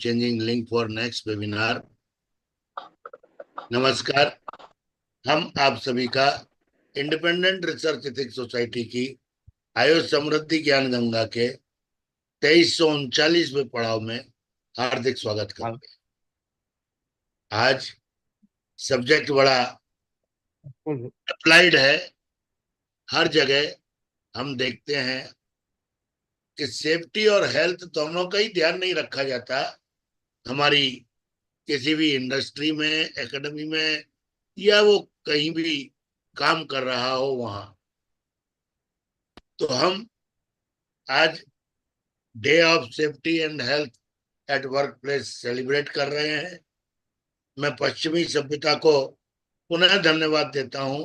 Changing link for next webinar. नमस्कार। हम आप सभी का इंडिपेंडेंट रिसर्च एथिक्स सोसाइटी की आयुष समृद्धि ज्ञान गंगा के 2339वें पड़ाव में हार्दिक स्वागत करते हैं। आज सब्जेक्ट बड़ा अप्लाइड है। हर जगह हम देखते हैं कि सेफ्टी और हेल्थ दोनों का ही ध्यान नहीं रखा जाता। हमारी किसी भी इंडस्ट्री में, एकेडमी में, या वो कहीं भी काम कर रहा हो वहां। तो हम आज day of safety and health at work place celebrate कर रहे हैं। मैं पश्चिमी सभ्यता को पुनः धन्यवाद देता हूं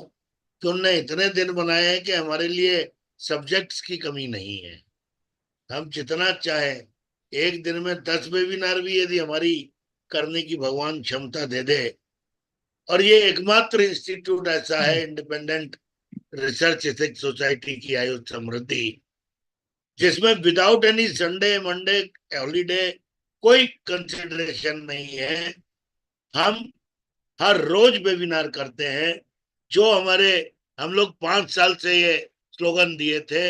कि उनने इतने दिन बनाए हैं कि हमारे लिए सब्जेक्ट्स की कमी नहीं है। हम जितना चाहें, एक दिन में 10 वेबिनार भी यदि हमारी करने की भगवान क्षमता दे दे। और ये एकमात्र इंस्टीट्यूट ऐसा है, इंडिपेंडेंट रिसर्च एथिक्स सोसाइटी की आयुष समृद्धि, जिसमें without any Sunday Monday holiday कोई कंसिडरेशन नहीं है। हम हर रोज वेबिनार करते हैं। जो हमारे हम लोग 5 साल से ये स्लोगन दिए थे,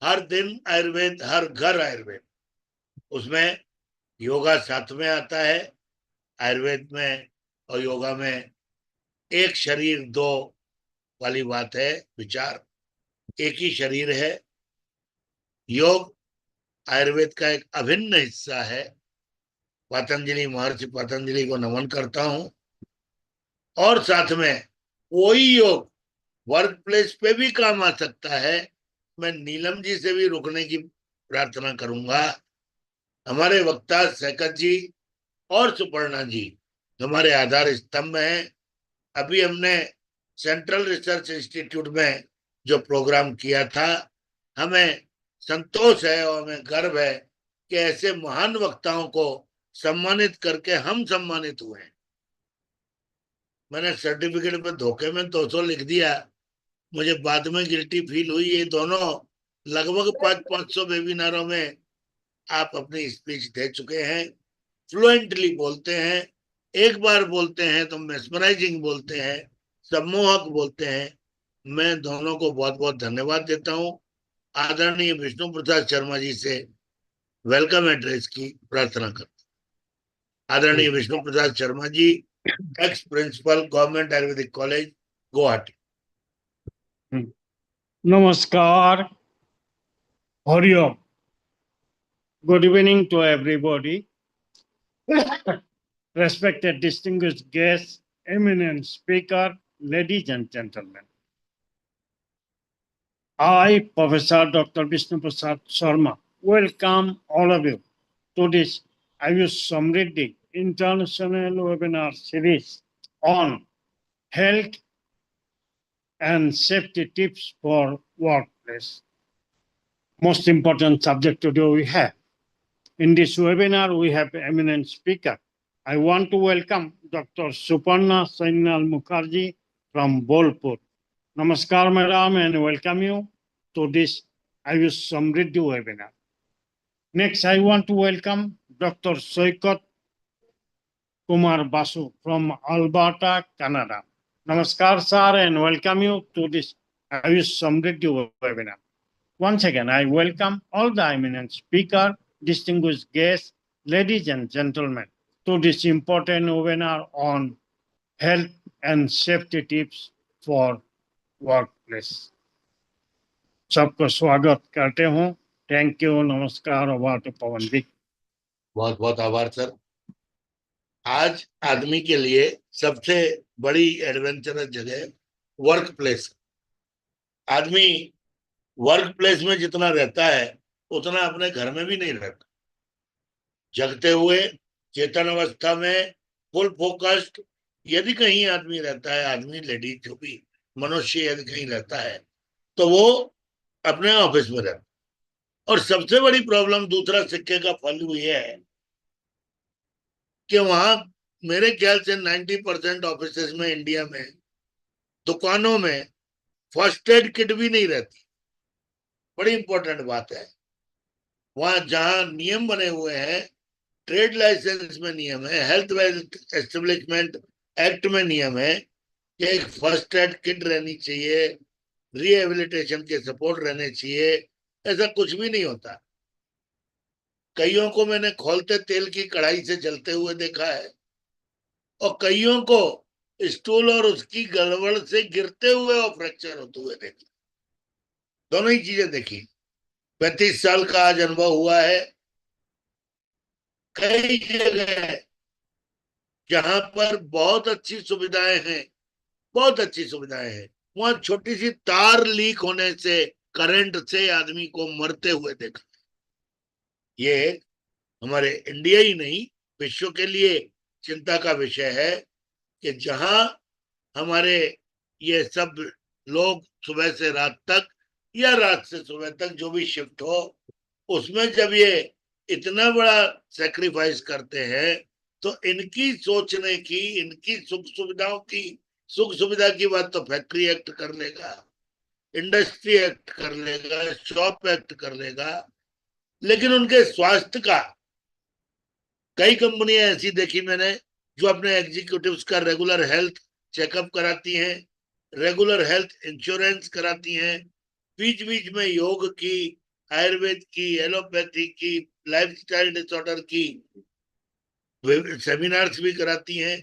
हर दिन आयुर्वेद हर घर आयुर्वेद, उसमें योगा साथ में आता है। आयुर्वेद में और योगा में एक शरीर दो वाली बात है, विचार एक ही शरीर है। योग आयुर्वेद का एक अभिन्न हिस्सा है। पतंजलि, महर्षि पतंजलि को नमन करता हूं। और साथ में वही योग वर्क प्लेस पे भी काम आ सकता है। मैं नीलम जी से भी रुकने की प्रार्थना करूंगा। हमारे वक्ता सैकत जी और सुपर्णा जी हमारे आधार स्तंभ हैं। अभी हमने सेंट्रल रिसर्च इंस्टीट्यूट में जो प्रोग्राम किया था, हमें संतोष है और हमें गर्व है कि ऐसे महान वक्ताओं को सम्मानित करके हम सम्मानित हुए हैं। मैंने सर्टिफिकेट पे धोखे में 200 लिख दिया। मुझे बाद में गिल्टी फील हुई। ये दोनों लगभग 500 वेबिनारों में आप अपनी स्पीच दे चुके हैं। फ्लुएंटली बोलते हैं। एक बार बोलते हैं तो मेस्मराइजिंग बोलते हैं, सम्मोहक बोलते हैं। मैं दोनों को बहुत बहुत धन्यवाद देता हूं। आदरणीय विष्णु प्रसाद शर्मा जी से वेलकम एड्रेस की प्रार्थना करता हूं। आदरणीय Vishnu Prasad Sharma ji, ex principal, government Ayurvedic college, Guwahati. Namaskar. Hariom. Good evening to everybody. Respected distinguished guests, eminent speaker, ladies and gentlemen. I, Professor Dr. Vishnu Prasad Sharma, welcome all of you to this AYUSH SAMRIDDHI International Webinar Series on Health and Safety Tips for Workplace. Most important subject today we have. In this webinar, we have eminent speaker. I want to welcome Dr. Suparna Sainal Mukherjee from Bolpur. Namaskar, madam, and welcome you to this AYUSH Samriddhi webinar. Next, I want to welcome Dr. Soikat Kumar Basu from Alberta, Canada. Namaskar, sir, and welcome you to this AYUSH Samriddhi webinar. Once again, I welcome all the eminent speaker, distinguished guests, ladies and gentlemen, to this important webinar on health and safety tips for workplace. सबको स्वागत करते हूँ। Thank you, नमस्कार, over to पवन जी। बहुत बहुत आभार sir. आज आदमी के लिए सबसे बड़ी एडवेंचरस जगह वर्क प्लेस। आदमी वर्क प्लेस में जितना रहता है उतना अपने घर में भी नहीं रहता। जगते हुए चेतन अवस्था में फुल फोकस्ड यदि कहीं आदमी रहता है, आदमी लेडीज जो भी मनुष्य यदि कहीं रहता है, तो वो अपने ऑफिस में रहता है। और सबसे बड़ी प्रॉब्लम, दूसरा सिक्के का पहलू ये है कि वहां मेरे ख्याल से 90% ऑफिस में इंडिया में, दुकानों में फर्स्ट एड किट भी नहीं रहती। बड़ी इंपॉर्टेंट बात है। वहां जहां नियम बने हुए हैं ट्रेड लाइसेंस में नियम है, हेल्थ वेल्थ एस्टेब्लिशमेंट एक्ट में नियम है कि एक फर्स्ट एड किट रहनी चाहिए, रिहेबिलिटेशन के सपोर्ट रहने चाहिए। ऐसा कुछ भी नहीं होता। कईयों को मैंने खोलते तेल की कढ़ाई से जलते हुए देखा है, और कईयों को स्टूल और उसकी गड़बड़ से गिरते हुए और फ्रैक्चर होते हुए देखा। दोनों ही चीजें देखी। 35 साल का आज अनुभव हुआ है। कई जगह जहां पर बहुत अच्छी सुविधाएं हैं, बहुत अच्छी सुविधाएं हैं, वहां छोटी सी तार लीक होने से, करंट से आदमी को मरते हुए देखा। ये हमारे इंडिया ही नहीं, विश्व के लिए चिंता का विषय है कि जहां हमारे ये सब लोग सुबह से रात तक या रात से सुबह तक जो भी शिफ्ट हो, उसमें जब ये इतना बड़ा सेक्रीफाइस करते हैं, तो इनकी सोचने की, इनकी सुख सुविधाओं की, सुख सुविधा की बात तो फैक्ट्री एक्ट कर लेगा, इंडस्ट्री एक्ट कर लेगा, शॉप एक्ट कर लेगा, लेकिन उनके स्वास्थ्य का, कई कंपनियां ऐसी देखी मैंने जो अपने एग्जीक्यूटिव्स का रेगुलर हेल्थ चेकअप कराती हैं, रेगुलर हेल्थ इंश्योरेंस कराती हैं, बीच बीच में योग की, आयुर्वेद की, एलोपैथी की, लाइफस्टाइल डिसऑर्डर की सेमिनार्स भी कराती हैं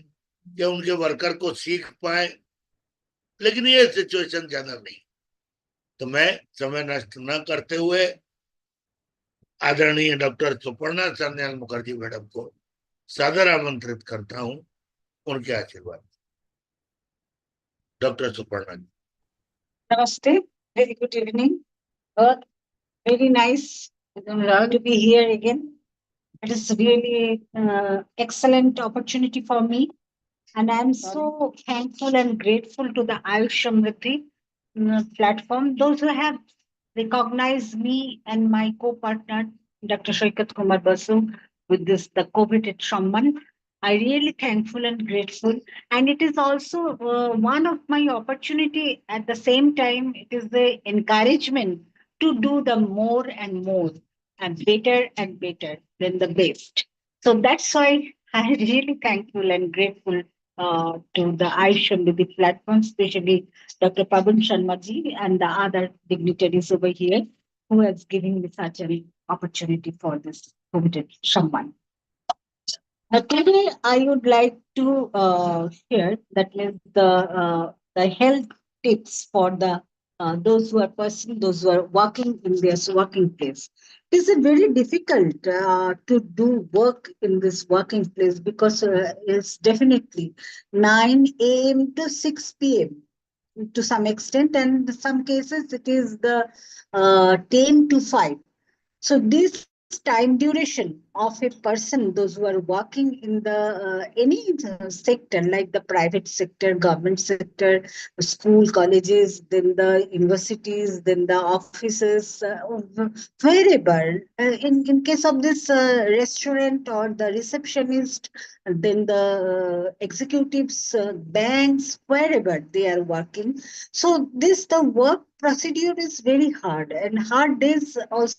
कि उनके वर्कर को सीख पाए। लेकिन ये सिचुएशन ज्यादा नहीं। तो मैं समय नष्ट न करते हुए आदरणीय डॉक्टर सुपर्णा सान्याल मुखर्जी मैडम को सादर आमंत्रित करता हूं, उनके आशीर्वाद। Doctor Suparna ji. Namaste. Very good evening. Very nice to be here again. It is really excellent opportunity for me, and I'm so thankful and grateful to the AYUSH Samriddhi platform. Those who have recognized me and my co-partner, Dr. Shoikat Kumar Basu, with this the COVID at Shramman. I really thankful and grateful, and it is also one of my opportunity. At the same time, it is the encouragement to do the more and more and better than the best. So that's why I'm really thankful and grateful to the Aisham with the platform, especially Dr. Pavan Sharma ji and the other dignitaries over here who has given me such an opportunity for this COVID Shambhan. Today, I would like to share that is the health tips for the those who are person, those who are working in their working place. It is very difficult to do work in this working place because it's definitely 9 a.m. to 6 p.m. to some extent, and in some cases it is the 10 to 5. So this time duration of a person, those who are working in the any sector like the private sector, government sector, school, colleges, then the universities, then the offices, wherever. In case of this restaurant or the receptionist, then the executives, banks, wherever they are working. So this the work procedure is very hard, and hard days also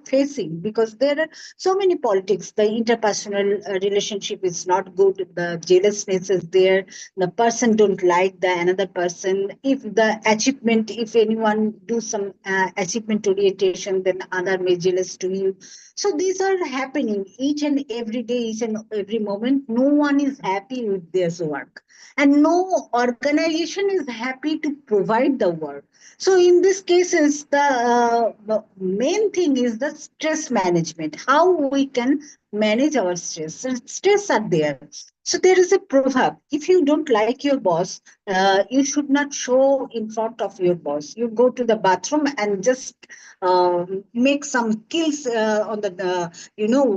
facing because there are so many politics. The interpersonal relationship is not good, the jealousness is there, the person don't like the another person. If the achievement, if anyone do some achievement orientation, then other may jealous to you. So these are happening each and every day, each and every moment. No one is happy with their work, and no organization is happy to provide the work. So in these cases, the main thing is the stress management, how we can manage our stress. So stress are there. So there is a proverb: if you don't like your boss, you should not show in front of your boss. You go to the bathroom and just make some kills on the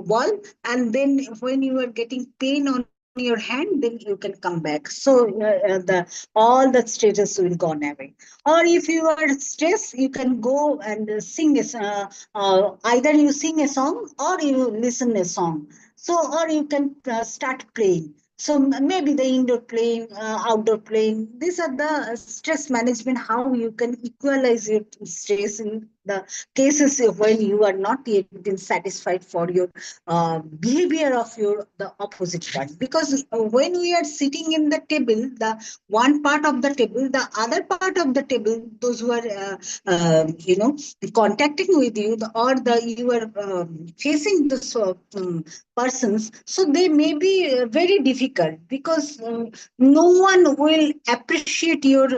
wall, and then when you are getting pain on your hand, then you can come back. So the all the status will gone away. Or if you are stressed, you can go and sing either you sing a song or you listen a song. So or you can start playing. So maybe the indoor playing, outdoor playing. These are the stress management. How you can equalize your stress in the cases when you are not yet been satisfied for your behavior of the opposite part. Because when we are sitting in the table, the one part of the table, the other part of the table, those who are contacting with you, or you are facing those persons, so they may be very difficult, because no one will appreciate your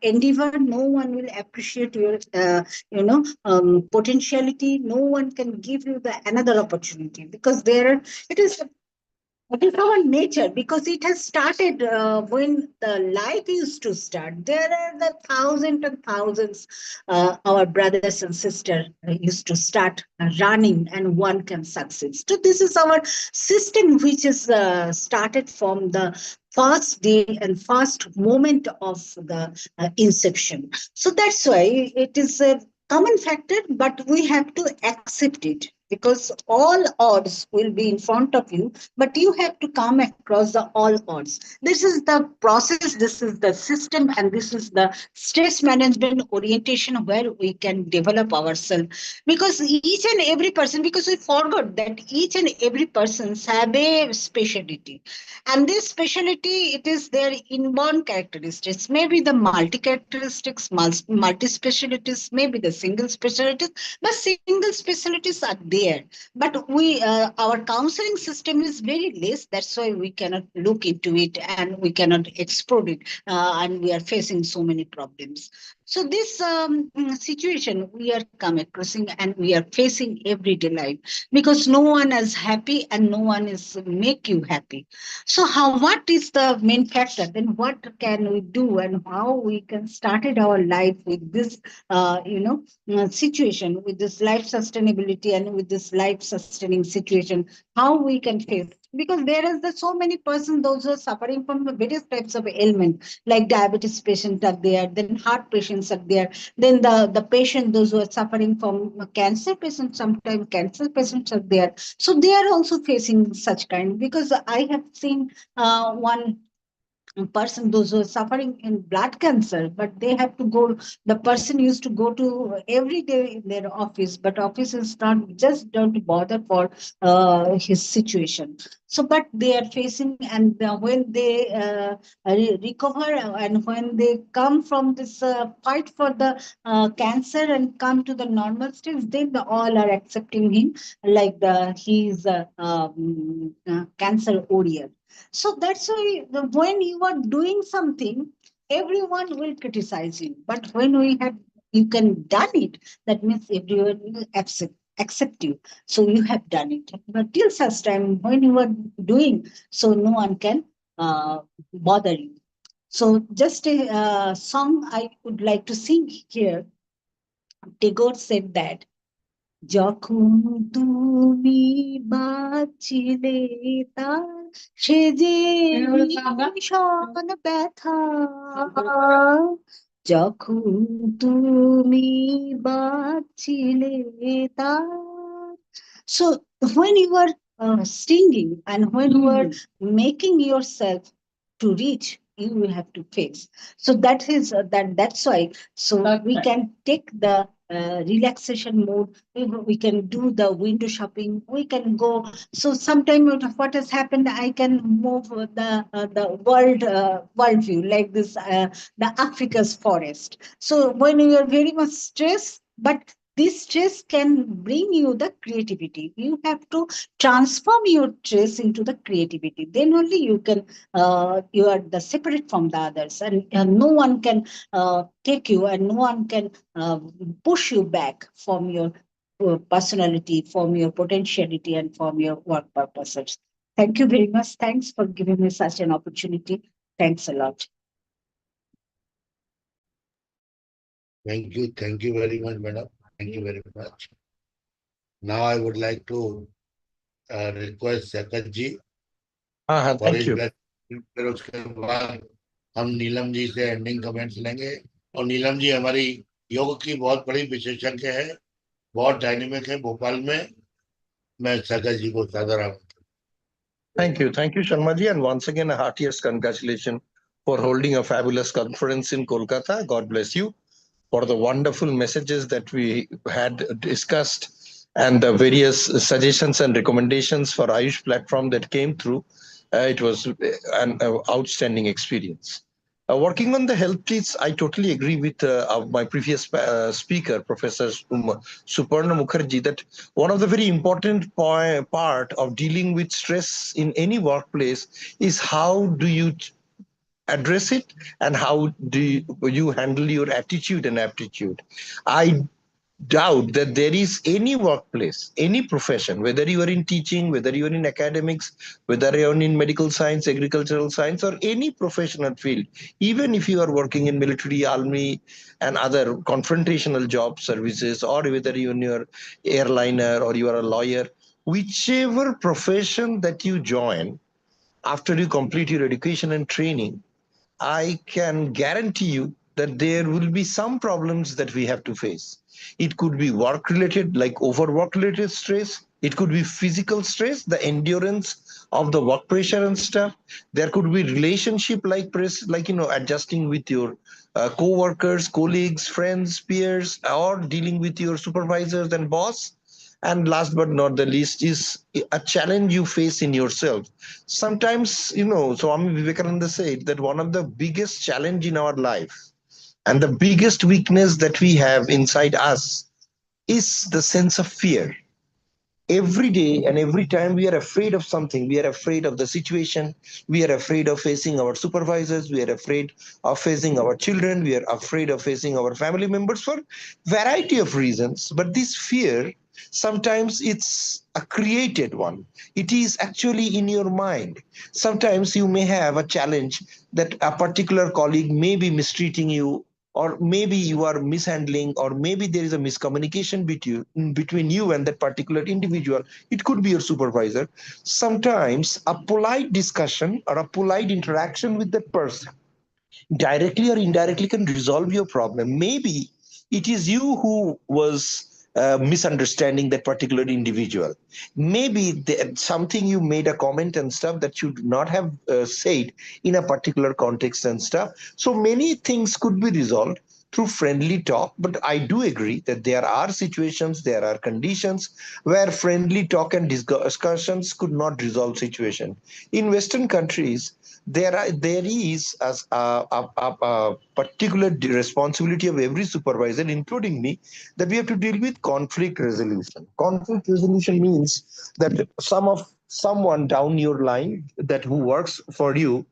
endeavor, no one will appreciate your potentiality, no one can give you the another opportunity, because it is it is our nature, because it has started when the life used to start. There are the thousands and thousands, our brothers and sisters used to start running, and one can succeed. So this is our system, which is started from the first day and first moment of the inception. So that's why it is a common factor, but we have to accept it, because all odds will be in front of you, but you have to come across the all odds. This is the process, this is the system, and this is the stress management orientation where we can develop ourselves. Because each and every person, because we forgot that each and every person have a specialty, and this specialty, it is their inborn characteristics, maybe the multi characteristics, multi specialties, maybe the single specialties, but single specialties are there. But our counseling system is very less. That's why we cannot look into it, and we cannot explore it, and we are facing so many problems. So this situation we are come across, and we are facing everyday life, because no one is happy and no one is make you happy. So what is the main factor? Then what can we do, and how we can started our life with this situation, with this life sustainability and with this life sustaining situation, how we can face? Because there is so many persons, those who are suffering from the various types of ailment, like diabetes patients are there, then heart patients are there, then the patient, those who are suffering from cancer patients, sometimes cancer patients are there. So they are also facing such kind, because I have seen one person, those who are suffering in blood cancer, but they have to go, the person used to go to every day in their office, but office is not, just don't bother for his situation. So but they are facing, and when they recover, and when they come from this fight for the cancer and come to the normal stage, then all are accepting him like he's a cancer warrior. So that's why when you are doing something, everyone will criticize you. But when you can done it, that means everyone will accept you. So you have done it. But till such time when you are doing, so no one can bother you. So just a song I would like to sing here. Tagore said that, যখন তুমি বাঁচিলে তার সে যে ভীষণ ব্যথা, যখন তুমি বাঁচিলে তার. So when you are singing, and when you are making yourself to reach, you will have to face. So that's why, so we can take the relaxation mode. We can do the window shopping, we can go. So sometime what has happened, I can move the world view, like this the Africa's forest. So when you are very much stressed, but this stress can bring you the creativity. You have to transform your stress into the creativity, then only you can you are the separate from the others, and no one can take you, and no one can push you back from your personality, from your potentiality, and from your work purposes. Thank you very much. Thanks for giving me such an opportunity. Thanks a lot. Thank you very much, madam. Thank you very much. Now I would like to request Sakat ji हाँ for thank his you. blessing. फिर उसके बाद हम नीलम जी से ending comments लेंगे। और नीलम जी हमारी योग की बहुत बड़ी विशेषज्ञ है, बहुत डायनेमिक है भोपाल में। मैं सागर जी को सादर Thank you, Sharma ji, and once again a heartiest congratulations for holding a fabulous conference in Kolkata. God bless you. for the wonderful messages that we had discussed and the various suggestions and recommendations for Ayush platform that came through. It was an outstanding experience. Working on the health piece, I totally agree with my previous speaker, Professor Suparna Mukherjee, that one of the very important part of dealing with stress in any workplace is how do you address it and how do you handle your attitude and aptitude. I doubt that there is any workplace, any profession, whether you are in teaching, whether you are in academics, whether you are in medical science, agricultural science, or any professional field, even if you are working in military, army, and other confrontational job services, or whether you're in your airliner or you are a lawyer, whichever profession that you join after you complete your education and training, I can guarantee you that there will be some problems that we have to face. It could be work related, like overwork related stress. It could be physical stress, the endurance of the work pressure and stuff. There could be relationship like like adjusting with your co-workers, colleagues, friends, peers, or dealing with your supervisors and boss. And last but not the least is a challenge you face in yourself. Sometimes, Swami Vivekananda said that one of the biggest challenge in our life and the biggest weakness that we have inside us is the sense of fear. Every day and every time we are afraid of something, we are afraid of the situation, we are afraid of facing our supervisors, we are afraid of facing our children, we are afraid of facing our family members for variety of reasons. But this fear, sometimes it's a created one. It is actually in your mind. Sometimes you may have a challenge that a particular colleague may be mistreating you, or maybe you are mishandling, or maybe there is a miscommunication between you and that particular individual. It could be your supervisor. Sometimes a polite discussion or a polite interaction with that person directly or indirectly can resolve your problem. Maybe it is you who was misunderstanding that particular individual. Maybe something you made a comment and stuff that you should not have said in a particular context and stuff. So many things could be resolved through friendly talk. But I do agree that there are situations, there are conditions where friendly talk and discussions could not resolve situation. In Western countries, there is as a particular responsibility of every supervisor, including me, that we have to deal with conflict resolution. Conflict resolution means that someone down your line that who works for you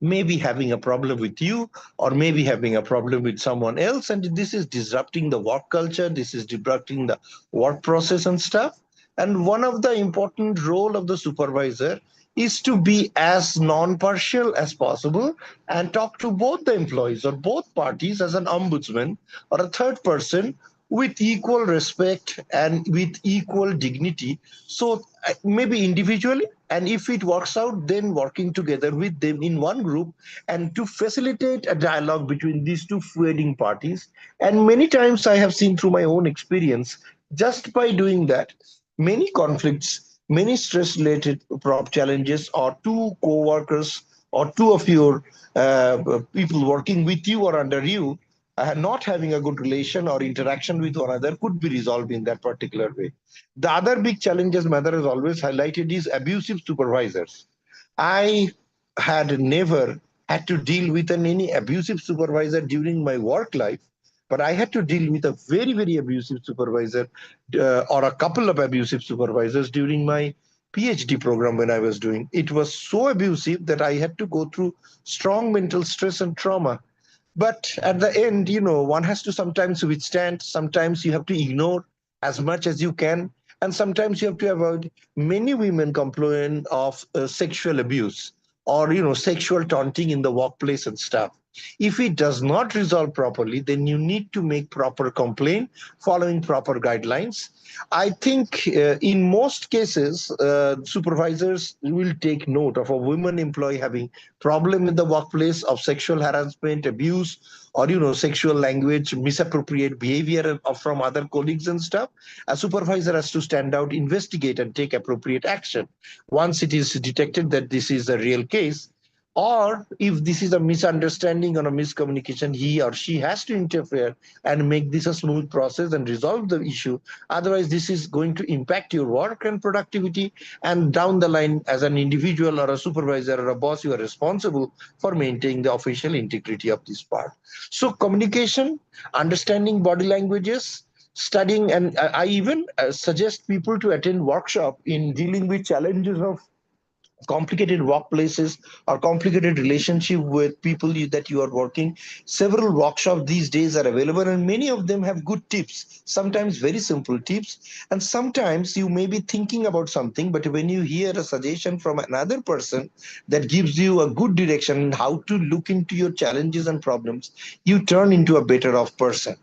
may be having a problem with you or maybe having a problem with someone else, and this is disrupting the work culture, this is disrupting the work process and stuff. And one of the important role of the supervisor is to be as non-partial as possible and talk to both the employees or both parties as an ombudsman or a third person with equal respect and with equal dignity. So maybe individually, and if it works out, then working together with them in one group and to facilitate a dialogue between these two feuding parties. And many times I have seen through my own experience, just by doing that, many conflicts, many stress related challenges, or two co-workers or two of your people working with you or under you not having a good relation or interaction with one another could be resolved in that particular way. The other big challenges Mother has always highlighted is abusive supervisors. I had never had to deal with any abusive supervisor during my work life, but I had to deal with a very, very abusive supervisor or a couple of abusive supervisors during my PhD program when I was doing. It was so abusive that I had to go through strong mental stress and trauma. But at the end, one has to sometimes withstand, sometimes you have to ignore as much as you can, and sometimes you have to avoid. Many women complain of sexual abuse or, sexual taunting in the workplace and stuff. If it does not resolve properly, then you need to make proper complaint following proper guidelines. I think in most cases, supervisors will take note of a women employee having problem in the workplace of sexual harassment, abuse, or sexual language, misappropriate behavior from other colleagues and stuff. A supervisor has to stand out, investigate, and take appropriate action. Once it is detected that this is a real case, Or if this is a misunderstanding or a miscommunication, he or she has to interfere and make this a smooth process and resolve the issue. Otherwise, this is going to impact your work and productivity. And down the line, as an individual or a supervisor or a boss, you are responsible for maintaining the official integrity of this part. So communication, understanding body languages, studying, and I even suggest people to attend workshop in dealing with challenges of complicated workplaces or complicated relationship with people that you are working. Several workshops these days are available, and many of them have good tips, sometimes very simple tips. And sometimes you may be thinking about something, but when you hear a suggestion from another person that gives you a good direction on how to look into your challenges and problems, you turn into a better off person.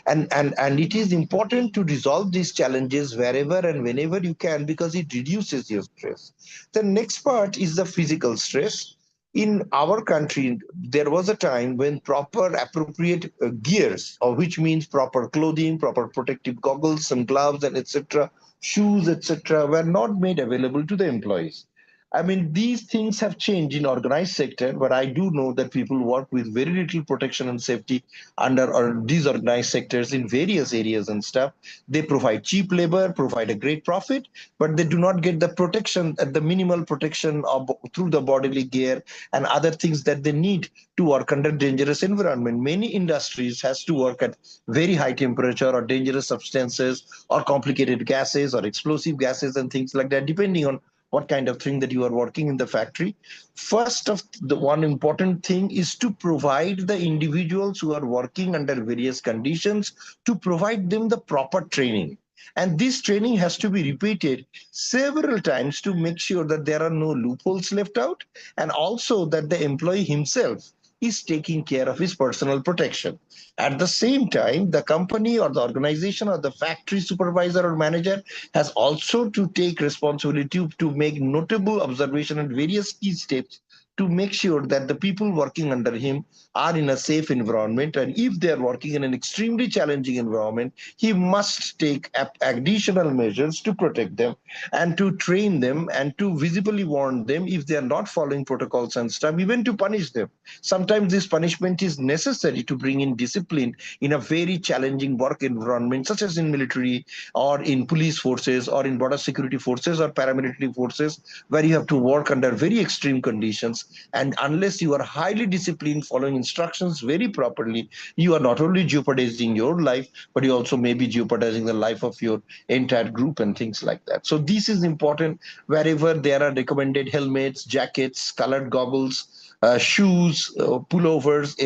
And it is important to resolve these challenges wherever and whenever you can, because it reduces your stress. The next part is the physical stress. In our country, there was a time when proper appropriate gears, or which means proper clothing, proper protective goggles and gloves and etc., shoes, etc., were not made available to the employees. I mean, these things have changed in organized sector, but I do know that people work with very little protection and safety under or these organized sectors in various areas and stuff. They provide cheap labor, provide a great profit, but they do not get the protection at the minimal protection of, through the bodily gear and other things that they need to work under dangerous environment. Many industries has to work at very high temperature or dangerous substances or complicated gases or explosive gases and things like that, depending on what kind of thing that you are working in the factory. First of the one important thing is to provide the individuals who are working under various conditions, to provide them the proper training. And this training has to be repeated several times to make sure that there are no loopholes left out, and also that the employee himself is taking care of his personal protection. At the same time, the company or the organization or the factory supervisor or manager has also to take responsibility to make notable observation and various key steps to make sure that the people working under him are in a safe environment. And if they are working in an extremely challenging environment, he must take additional measures to protect them and to train them and to visibly warn them if they are not following protocols and stuff, even to punish them. Sometimes this punishment is necessary to bring in discipline in a very challenging work environment, such as in military or in police forces or in border security forces or paramilitary forces, where you have to work under very extreme conditions. And unless you are highly disciplined, following instructions very properly, you are not only jeopardizing your life, but you also may be jeopardizing the life of your entire group and things like that. So this is important. Wherever there are recommended helmets, jackets, colored goggles, shoes, pullovers,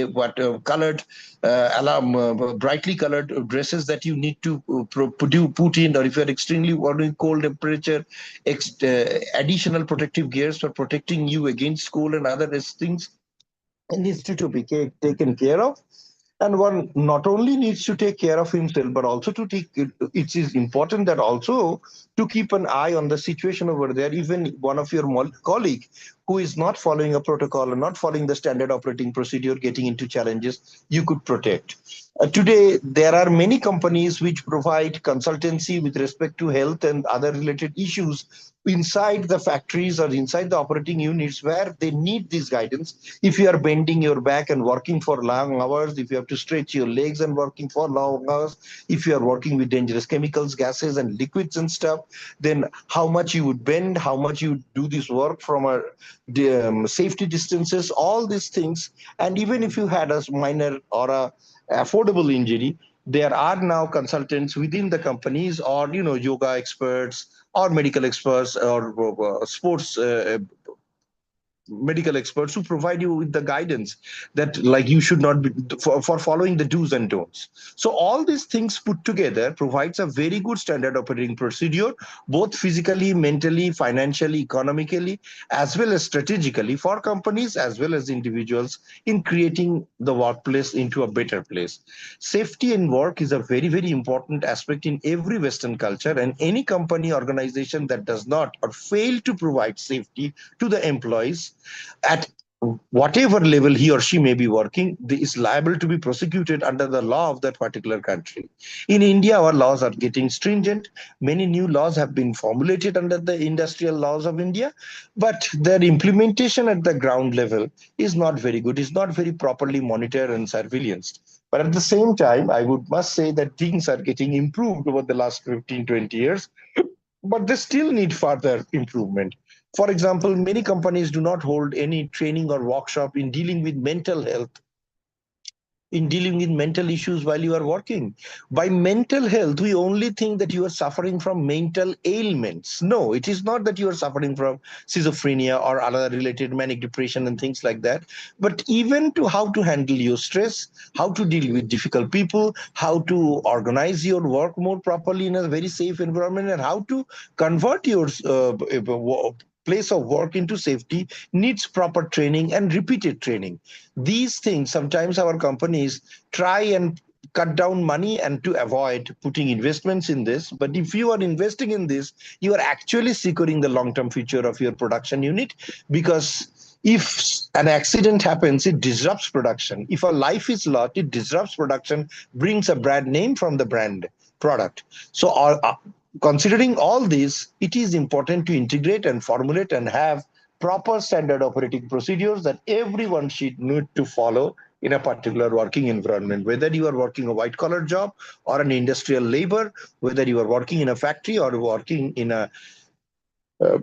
colored alarm, brightly colored dresses that you need to put in, or if you're extremely worried cold temperature, additional protective gears for protecting you against cold and other things needs to be taken care of. And one not only needs to take care of himself, but also to take it is important that also to keep an eye on the situation over there. Even one of your colleague who is not following a protocol or not following the standard operating procedure, getting into challenges, you could protect. Today, there are many companies which provide consultancy with respect to health and other related issues inside the factories or inside the operating units, where they need this guidance. If you are bending your back and working for long hours, if you have to stretch your legs and working for long hours, if you are working with dangerous chemicals, gases and liquids and stuff, then how much you would bend, how much you do this work from a safety distances, all these things. And even if you had a minor or a affordable injury, there are now consultants within the companies, or yoga experts or medical experts or sports medical experts who provide you with the guidance that, like, you should not be for following the do's and don'ts. So all these things put together provides a very good standard operating procedure, both physically, mentally, financially, economically, as well as strategically, for companies as well as individuals, in creating the workplace into a better place. Safety in work is a very, very important aspect in every Western culture, and any company organization that does not or fail to provide safety to the employees at whatever level he or she may be working, is liable to be prosecuted under the law of that particular country. In India, our laws are getting stringent. Many new laws have been formulated under the industrial laws of India, but their implementation at the ground level is not very good, is not very properly monitored and surveillanced. But at the same time, I must say that things are getting improved over the last 15, 20 years, but they still need further improvement. For example, many companies do not hold any training or workshop in dealing with mental health, in dealing with mental issues while you are working. By mental health, we only think that you are suffering from mental ailments. No, it is not that you are suffering from schizophrenia or other related manic depression and things like that, but even to how to handle your stress, how to deal with difficult people, how to organize your work more properly in a very safe environment, and how to convert your place of work into safety needs proper training and repeated training. These things, sometimes our companies try and cut down money and to avoid putting investments in this. But if you are investing in this, you are actually securing the long-term future of your production unit, because if an accident happens, it disrupts production. If a life is lost, it disrupts production, brings a bad name from the brand product. So considering all this, it is important to integrate and formulate and have proper standard operating procedures that everyone should need to follow in a particular working environment, whether you are working a white collar job or an industrial labor, whether you are working in a factory or working in a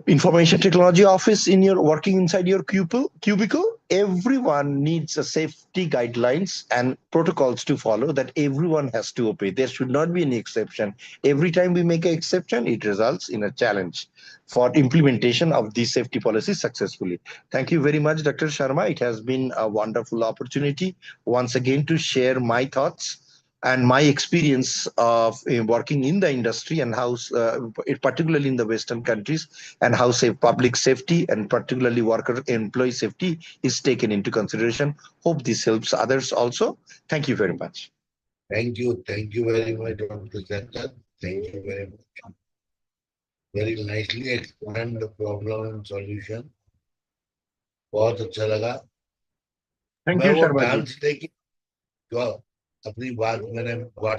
information technology office, in your working inside your cubicle. Everyone needs a safety guidelines and protocols to follow that everyone has to obey. There should not be any exception. Every time we make an exception, it results in a challenge for implementation of these safety policies successfully. Thank you very much, Dr. Sharma. It has been a wonderful opportunity once again to share my thoughts and my experience of working in the industry, and how, particularly in the Western countries, and how public safety and particularly worker employee safety is taken into consideration. Hope this helps others also. Thank you very much. Thank you. Thank you very much, Dr. Shankar. Thank you very much. Very nicely explained the problem and solution. बहुत अच्छा लगा. Thank मैं you, वो Sharma ji. Dance लेके जो अपनी बात मैंने